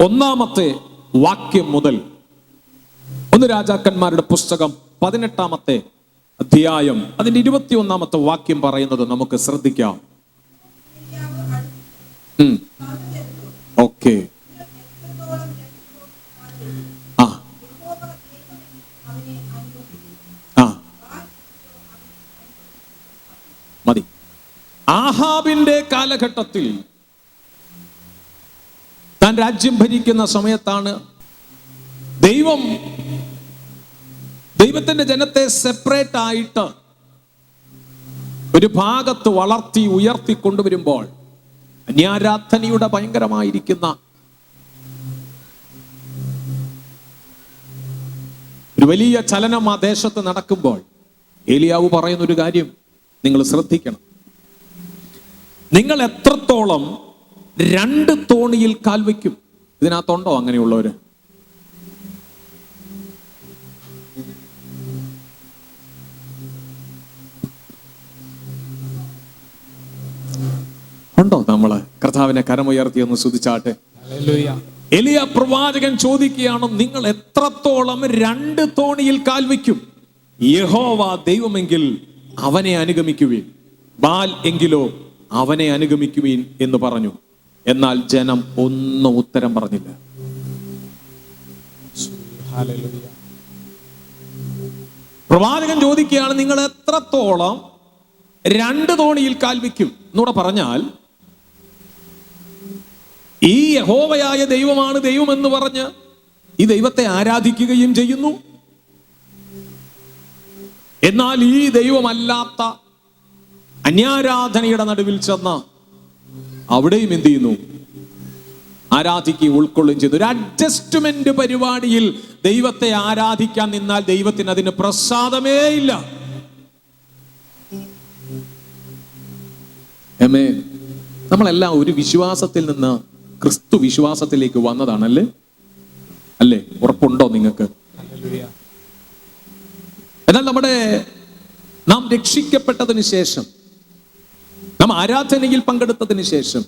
ഒന്നാമത്തെ വാക്യം മുതൽ 1 രാജാക്കന്മാരുടെ പുസ്തകം 18 അധ്യായം അതിന്റെ 21 വാക്യം പറയുന്നത് നമുക്ക് ശ്രദ്ധിക്കാം. ഓക്കെ, മതി. ആഹാബിന്റെ കാലഘട്ടത്തിൽ താൻ രാജ്യം ഭരിക്കുന്ന സമയത്താണ് ദൈവത്തിന്റെ ജനത്തെ സെപ്പറേറ്റ് ആയിട്ട് ഒരു ഭാഗത്ത് വളർത്തി ഉയർത്തി കൊണ്ടുവരുമ്പോൾ അന്യാരാധനയുടെ ഭയങ്കരമായിരിക്കുന്ന ഒരു വലിയ ചലനം ആ ദേശത്ത് നടക്കുമ്പോൾ ഏലിയാവ് പറയുന്ന ഒരു കാര്യം നിങ്ങൾ ശ്രദ്ധിക്കണം. നിങ്ങൾ എത്രത്തോളം 2 തോണിയിൽ കാൽ വയ്ക്കും? ഇതിനകത്തുണ്ടോ അങ്ങനെയുള്ളവര്? ഉണ്ടോ? നമ്മള് കർത്താവിനെ കരമുയർത്തി ഒന്ന് സ്തുതിച്ചാട്ടെ. എലിയ പ്രവാചകൻ ചോദിക്കുകയാണ്, നിങ്ങൾ എത്രത്തോളം 2 തോണിയിൽ കാൽ വയ്ക്കും? യഹോവ ദൈവമെങ്കിൽ അവനെ അനുഗമിക്കുവീൻ, ബാൽ എങ്കിലോ അവനെ അനുഗമിക്കുവീൻ എന്ന് പറഞ്ഞു. എന്നാൽ ജനം ഒന്നും ഉത്തരം പറഞ്ഞില്ല. പ്രവാചകൻ ചോദിക്കുകയാണ്, നിങ്ങൾ എത്രത്തോളം 2 തോണിയിൽ കാൽ വയ്ക്കും? എന്നൂടെ പറഞ്ഞാൽ, ഈ യഹോവയായ ദൈവമാണ് ദൈവം എന്ന് പറഞ്ഞ് ഈ ദൈവത്തെ ആരാധിക്കുകയും ചെയ്യുന്നു. എന്നാൽ ഈ ദൈവമല്ലാത്ത അന്യാരാധനയുടെ നടുവിൽ ചെന്ന് അവിടെയും എന്ത് ചെയ്യുന്നു? ആരാധിക്കുകയും ഉൾക്കൊള്ളുകയും ചെയ്തു. ഒരു അഡ്ജസ്റ്റ്മെന്റ് പരിപാടിയിൽ ദൈവത്തെ ആരാധിക്കാൻ നിന്നാൽ ദൈവത്തിന് അതിന് പ്രസാദമേ ഇല്ല. നമ്മളെല്ലാം ഒരു വിശ്വാസത്തിൽ നിന്ന് ക്രിസ്തു വിശ്വാസത്തിലേക്ക് വന്നതാണല്ലേ? അല്ലേ? ഉറപ്പുണ്ടോ നിങ്ങൾക്ക്? എന്നാൽ നാം രക്ഷിക്കപ്പെട്ടതിന് ശേഷം, നാം ആരാധനയിൽ പങ്കെടുത്തതിന് ശേഷം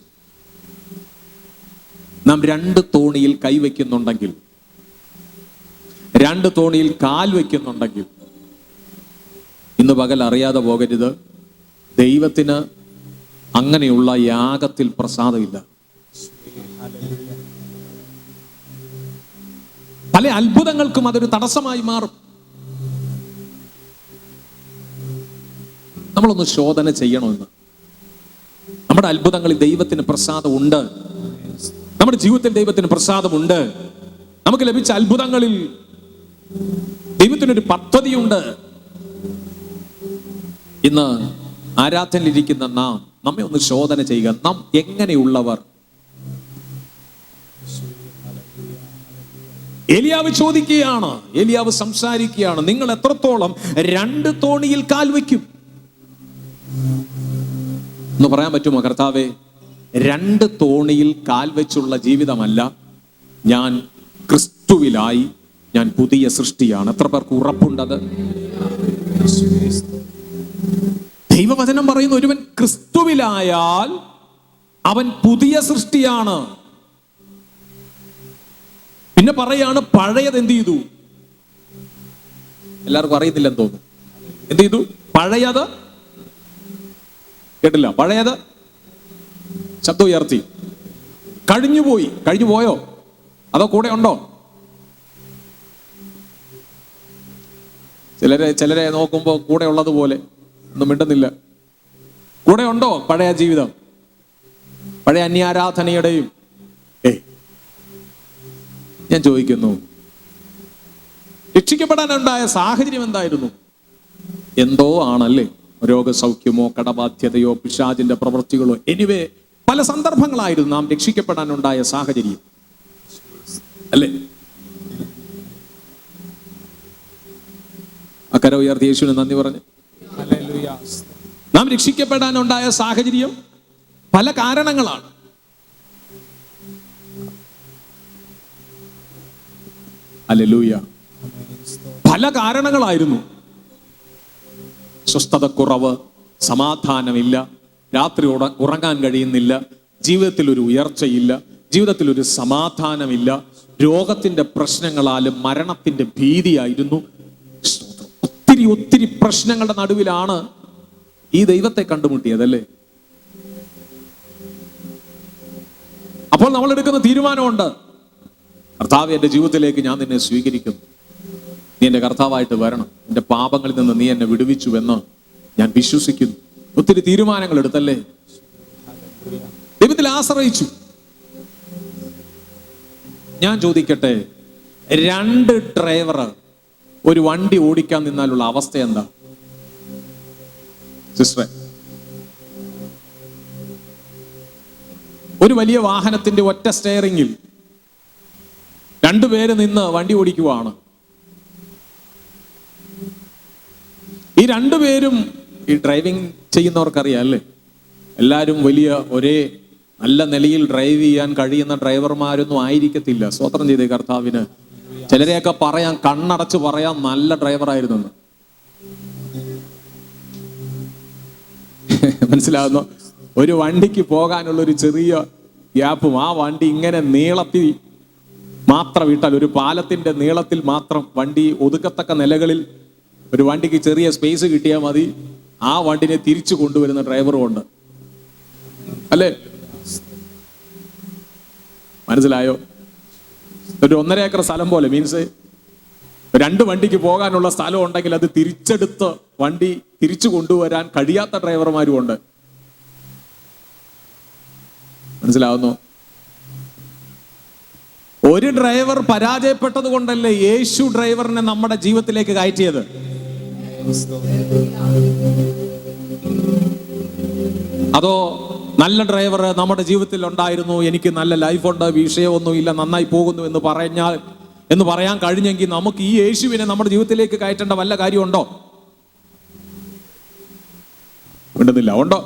നാം 2 തോണിയിൽ കൈവയ്ക്കുന്നുണ്ടെങ്കിൽ, 2 തോണിയിൽ കാൽ വയ്ക്കുന്നുണ്ടെങ്കിൽ, ഇന്ന് പകൽ അറിയാതെ പോകരുത്, ദൈവത്തിന് അങ്ങനെയുള്ള യാഗത്തിൽ പ്രസാദമില്ല. പല അത്ഭുതങ്ങൾക്കും അതൊരു തടസ്സമായി മാറും. നമ്മളൊന്ന് ശോധന ചെയ്യണമെന്ന്. നമ്മുടെ അത്ഭുതങ്ങളിൽ ദൈവത്തിന് പ്രസാദമുണ്ട്. നമ്മുടെ ജീവിതത്തിൽ ദൈവത്തിന് പ്രസാദമുണ്ട്. നമുക്ക് ലഭിച്ച അത്ഭുതങ്ങളിൽ ദൈവത്തിനൊരു പദ്ധതിയുണ്ട്. ഇന്ന് ആരാധനയിലിരിക്കുന്ന നമ്മെ ഒന്ന് ശോധന ചെയ്യുക. നാം എങ്ങനെയുള്ളവർ? ഏലിയാവ് ചോദിക്കുകയാണ്, ഏലിയാവ് സംസാരിക്കുകയാണ്, നിങ്ങൾ എത്രത്തോളം 2 തോണിയിൽ കാൽ വയ്ക്കും എന്ന് പറയാൻ പറ്റുമോ? കർത്താവേ, 2 തോണിയിൽ കാൽ വെച്ചുള്ള ജീവിതമല്ല, ഞാൻ ക്രിസ്തുവിലായി, ഞാൻ പുതിയ സൃഷ്ടിയാണ്. എത്ര പേർക്ക് ഉറപ്പുണ്ടത്? ദൈവവചനം പറയുന്ന, ഒരുവൻ ക്രിസ്തുവിലായാൽ അവൻ പുതിയ സൃഷ്ടിയാണ്. പിന്നെ പറയാണ്, പഴയത് എന്ത് ചെയ്തു? എല്ലാവർക്കും അറിയുന്നില്ലെന്ന് തോന്നുന്നു. എന്ത് ചെയ്തു? പഴയത് കേട്ടില്ല. പഴയത് ശബ്ദം ഉയർത്തി. കഴിഞ്ഞുപോയി. കഴിഞ്ഞു പോയോ? അതോ കൂടെ ഉണ്ടോ? ചിലരെ നോക്കുമ്പോ കൂടെ ഉള്ളതുപോലെ ഒന്നും മിണ്ടുന്നില്ല. കൂടെ ഉണ്ടോ പഴയ ജീവിതം? പഴയ അന്യാരാധനയുടെയും ഞാൻ ചോദിക്കുന്നു, രക്ഷിക്കപ്പെടാനുണ്ടായ സാഹചര്യം എന്തായിരുന്നു? എന്തോ ആണല്ലേ? രോഗസൗഖ്യമോ കടബാധ്യതയോ പിശാചിന്റെ പ്രവൃത്തികളോ, എനിവേ പല സന്ദർഭങ്ങളായിരുന്നു നാം രക്ഷിക്കപ്പെടാനുണ്ടായ സാഹചര്യം, അല്ലേ? അക്കര ഉയർത്തി യേശുവിന് നന്ദി പറഞ്ഞു. നാം രക്ഷിക്കപ്പെടാനുണ്ടായ സാഹചര്യം പല കാരണങ്ങളാണ്. ഹല്ലേലൂയ. പല കാരണങ്ങളായിരുന്നു. സ്വസ്ഥതക്കുറവ്, സമാധാനമില്ല, രാത്രി ഉറങ്ങാൻ കഴിയുന്നില്ല, ജീവിതത്തിൽ ഒരു ഉയർച്ചയില്ല, ജീവിതത്തിൽ ഒരു സമാധാനമില്ല. രോഗത്തിന്റെ പ്രശ്നങ്ങളാലും മരണത്തിന്റെ ഭീതിയായിരുന്നു. ഒത്തിരി ഒത്തിരി പ്രശ്നങ്ങളുടെ നടുവിലാണ് ഈ ദൈവത്തെ കണ്ടുമുട്ടിയതല്ലേ. അപ്പോൾ നമ്മൾ എടുക്കുന്ന തീരുമാനമുണ്ട്, കർത്താവ് എൻ്റെ ജീവിതത്തിലേക്ക് ഞാൻ നിന്നെ സ്വീകരിക്കുന്നു, നീ എൻ്റെ കർത്താവായിട്ട് വരണം, എൻ്റെ പാപങ്ങളിൽ നിന്ന് നീ എന്നെ വിടുവിച്ചു എന്ന് ഞാൻ വിശ്വസിക്കുന്നു. ഒത്തിരി തീരുമാനങ്ങൾ എടുത്തല്ലേ, ദൈവത്തിൽ ആശ്രയിച്ചു. ഞാൻ ചോദിക്കട്ടെ, 2 ഡ്രൈവർ ഒരു വണ്ടി ഓടിക്കാൻ നിന്നാലുള്ള അവസ്ഥ എന്താ സിസ്റ്ററെ? ഒരു വലിയ വാഹനത്തിന്റെ ഒറ്റ സ്റ്റെയറിംഗിൽ 2 പേര് നിന്ന് വണ്ടി ഓടിക്കുവാണ്. ഈ 2 പേരും ഈ ഡ്രൈവിംഗ് ചെയ്യുന്നവർക്കറിയാം അല്ലേ, എല്ലാവരും വലിയ ഒരേ നല്ല നിലയിൽ ഡ്രൈവ് ചെയ്യാൻ കഴിയുന്ന ഡ്രൈവർമാരൊന്നും ആയിരിക്കത്തില്ല. സ്തോത്രം ചെയ്തേ കർത്താവിന്. ചിലരെയൊക്കെ പറയാം, കണ്ണടച്ച് പറയാം, നല്ല ഡ്രൈവറായിരുന്നു. മനസ്സിലാകുന്നു? ഒരു വണ്ടിക്ക് പോകാനുള്ള ഒരു ചെറിയ ഗ്യാപ്പും ആ വണ്ടി ഇങ്ങനെ നീളത്തിൽ മാത്രം ഇട്ടാൽ, ഒരു പാലത്തിന്റെ നീളത്തിൽ മാത്രം വണ്ടി ഒതുക്കത്തക്ക നിലകളിൽ ഒരു വണ്ടിക്ക് ചെറിയ സ്പേസ് കിട്ടിയാൽ മതി, ആ വണ്ടിനെ തിരിച്ചു കൊണ്ടുവരുന്ന ഡ്രൈവറും ഉണ്ട് അല്ലേ? മനസ്സിലായോ? ഒരു 1.5 ഏക്കർ സ്ഥലം പോലെ, മീൻസ് 2 വണ്ടിക്ക് പോകാനുള്ള സ്ഥലം ഉണ്ടെങ്കിൽ അത് തിരിച്ചെടുത്ത് വണ്ടി തിരിച്ചു കൊണ്ടുവരാൻ കഴിയാത്ത ഡ്രൈവർമാരും ഉണ്ട്. മനസ്സിലാവുന്നു? ഒരു ഡ്രൈവർ പരാജയപ്പെട്ടത് കൊണ്ടല്ലേ യേശു ഡ്രൈവറിനെ നമ്മുടെ ജീവിതത്തിലേക്ക് കയറ്റിയത്. അതോ നല്ല ഡ്രൈവർ നമ്മുടെ ജീവിതത്തിൽ ഉണ്ടായിരുന്നു, എനിക്ക് നല്ല ലൈഫുണ്ട്, വിഷയമൊന്നുമില്ല, നന്നായി പോകുന്നു എന്ന് പറയാൻ കഴിഞ്ഞെങ്കിൽ നമുക്ക് ഈ യേശുവിനെ നമ്മുടെ ജീവിതത്തിലേക്ക് കയറ്റേണ്ട വല്ല കാര്യമുണ്ടോ? വേണ്ടുന്നില്ല. ഉണ്ടോ?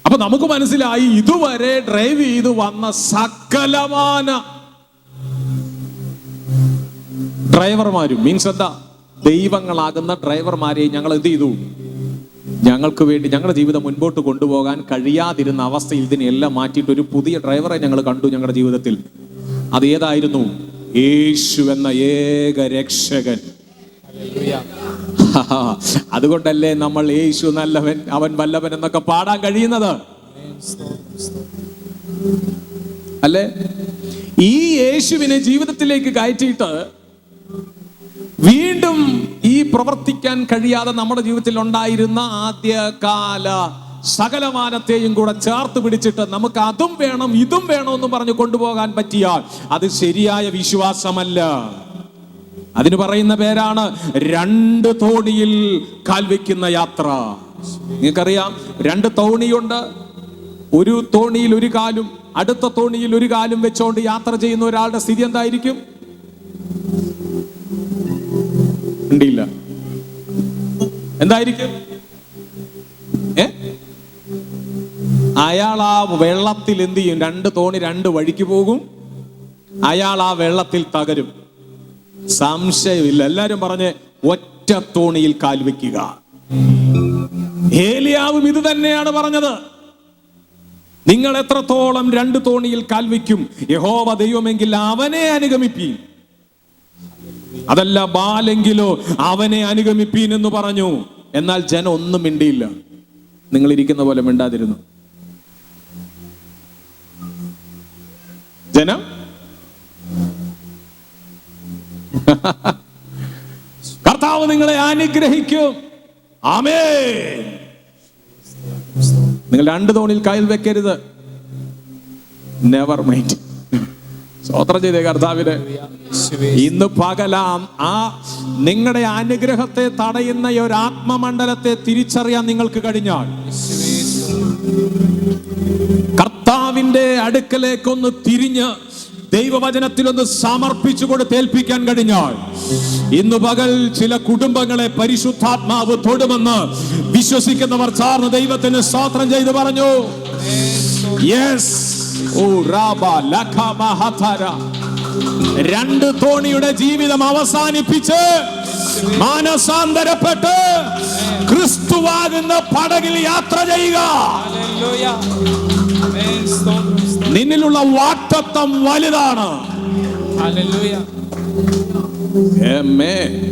അപ്പൊ നമുക്ക് മനസ്സിലായി, ഇതുവരെ ഡ്രൈവ് ചെയ്ത് വന്ന സകലമാന ഡ്രൈവർമാരും, മീൻസ് എന്താ, ദൈവങ്ങളാകുന്ന ഡ്രൈവർമാരെ ഞങ്ങൾ എന്ത് ചെയ്തു? ഞങ്ങൾക്ക് വേണ്ടി ഞങ്ങളുടെ ജീവിതം മുൻപോട്ട് കൊണ്ടുപോകാൻ കഴിയാതിരുന്ന അവസ്ഥയിൽ ഇതിനെല്ലാം മാറ്റിയിട്ട് ഒരു പുതിയ ഡ്രൈവറെ ഞങ്ങൾ കണ്ടു ഞങ്ങളുടെ ജീവിതത്തിൽ. അത് ഏതായിരുന്നു? യേശു എന്ന ഏക രക്ഷകൻ. അതുകൊണ്ടല്ലേ നമ്മൾ യേശു നല്ലവൻ, അവൻ വല്ലവൻ എന്നൊക്കെ പാടാൻ കഴിയുന്നത് അല്ലേ? ഈ യേശുവിനെ ജീവിതത്തിലേക്ക് കയറ്റിയിട്ട് വീണ്ടും ഈ പ്രവർത്തിക്കാൻ കഴിയാതെ നമ്മുടെ ജീവിതത്തിൽ ഉണ്ടായിരുന്ന ആദ്യകാല സകലമാനത്തെയും കൂടെ ചേർത്ത് പിടിച്ചിട്ട് നമുക്ക് അതും വേണം ഇതും വേണമെന്ന് പറഞ്ഞു കൊണ്ടുപോകാൻ പറ്റിയാൽ അത് ശരിയായ വിശ്വാസമല്ല. അതിന് പറയുന്ന പേരാണ് 2 തോണിയിൽ കാൽവെക്കുന്ന യാത്ര. നിങ്ങൾക്കറിയാം, 2 തോണിയുണ്ട്. ഒരു തോണിയിൽ ഒരു കാലും അടുത്ത തോണിയിൽ ഒരു കാലും വെച്ചോണ്ട് യാത്ര ചെയ്യുന്ന ഒരാളുടെ സ്ഥിതി എന്തായിരിക്കും? ഉണ്ടില്ല. എന്തായിരിക്കും? അയാൾ ആ വെള്ളത്തിൽ എന്ത് ചെയ്യും? 2 തോണി 2 വഴിക്ക് പോകും. അയാൾ ആ വെള്ളത്തിൽ തകരും, സംശയമില്ല. എല്ലാരും പറഞ്ഞ് ഒറ്റ തോണിയിൽ കാൽ വെക്കുക. ഏലിയാവും ഇത് തന്നെയാണ് പറഞ്ഞത്. നിങ്ങൾ എത്രത്തോളം 2 തോണിയിൽ കാൽ വെക്കും? യഹോവ ദൈവമെങ്കിൽ അവനെ അനുഗമിപ്പീൻ, അതല്ല ബാലെങ്കിലോ അവനെ അനുഗമിപ്പീൻ എന്ന് പറഞ്ഞു. എന്നാൽ ജനം ഒന്നും മിണ്ടിയില്ല. നിങ്ങൾ ഇരിക്കുന്ന പോലെ മിണ്ടാതിരുന്നു. ജനം കർത്താവ് നിങ്ങളെ അനുഗ്രഹിക്കും. ആമേൻ. നിങ്ങൾ 2 തോണിയിൽ കയ്യിൽ വെക്കരുത്. Never mind. സ്തോത്രം ചെയ്തേ കർത്താവിന്. ഇന്ന് പകലാം ആ നിങ്ങളുടെ അനുഗ്രഹത്തെ തടയുന്ന ഒരു ആത്മമണ്ഡലത്തെ തിരിച്ചറിയാൻ നിങ്ങൾക്ക് കഴിഞ്ഞാൽ, കർത്താവിന്റെ അടുക്കലേക്കൊന്ന് തിരിഞ്ഞ് ദൈവവചനത്തിലൊന്ന് സമർപ്പിച്ചു കൊടുത്ത് ഏൽപ്പിക്കാൻ കഴിഞ്ഞാൽ, ഇന്ന് പകൽ ചില കുടുംബങ്ങളെ പരിശുദ്ധാത്മാവ് തൊടുമെന്ന് വിശ്വസിക്കുന്നവർ ചാർന്ന് ദൈവത്തിന് സ്തോത്രം ചെയ്ത് പറഞ്ഞു. യെസ്. ഓ റാബ ലഖമഹതര. 2 തോണിയുടെ ജീവിതം അവസാനിപ്പിച്ച് മാനസാന്തരപ്പെട്ട് ക്രിസ്തുവാകുന്ന പടകിൽ യാത്ര ചെയ്യുക. നിന്നിലുള്ള വാഗ്ദത്തം വലുതാണ്. ഹല്ലേലൂയ. ആമേൻ.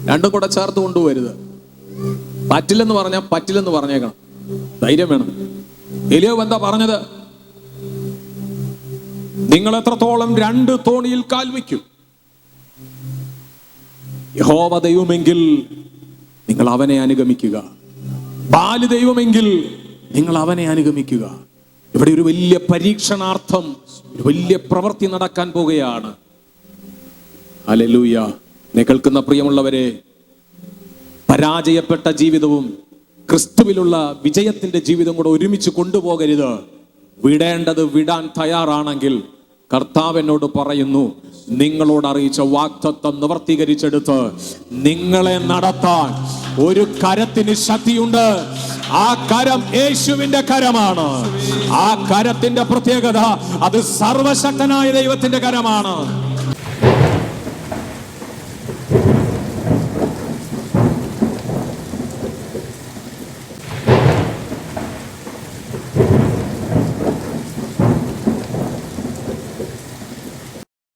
രണ്ടും കൂടെ ചേർത്ത് കൊണ്ടുവരുത്. പറ്റില്ലെന്ന് പറഞ്ഞാൽ പറ്റില്ലെന്ന് പറഞ്ഞേക്കണം. ധൈര്യം വേണം. എലിയാവ് എന്താ പറഞ്ഞത്? നിങ്ങൾ എത്രത്തോളം രണ്ട് തോണിയിൽ കാൽ വയ്ക്കും? യഹോവ ദൈവമെങ്കിൽ നിങ്ങൾ അവനെ അനുഗമിക്കുക. ബാല് ദൈവമെങ്കിൽ നിങ്ങൾ അവനെ അനുഗമിക്കുക. ഇവിടെ ഒരു വലിയ പരീക്ഷണാർത്ഥം, ഒരു വലിയ പ്രവൃത്തി നടക്കാൻ പോകുകയാണ്. ഹല്ലേലൂയ. എന്നെ കേൾക്കുന്ന പ്രിയമുള്ളവരെ, പരാജയപ്പെട്ട ജീവിതവും ക്രിസ്തുവിലുള്ള വിജയത്തിന്റെ ജീവിതം കൂടെ ഒരുമിച്ച് കൊണ്ടുപോകരുത്. വിടേണ്ടത് വിടാൻ തയ്യാറാണെങ്കിൽ കർത്താവ് എന്നോട് പറയുന്നു, നിങ്ങളോട് അറിയിച്ച വാഗ്ദത്തം നിവർത്തീകരിച്ചെടുത്ത് നിങ്ങളെ നടത്താൻ ഒരു കരത്തിന് ശക്തിയുണ്ട്. ആ കരം യേശുവിന്റെ കരമാണ്. ആ കരത്തിന്റെ പ്രത്യേകത, അത് സർവശക്തനായ ദൈവത്തിന്റെ കരമാണ്.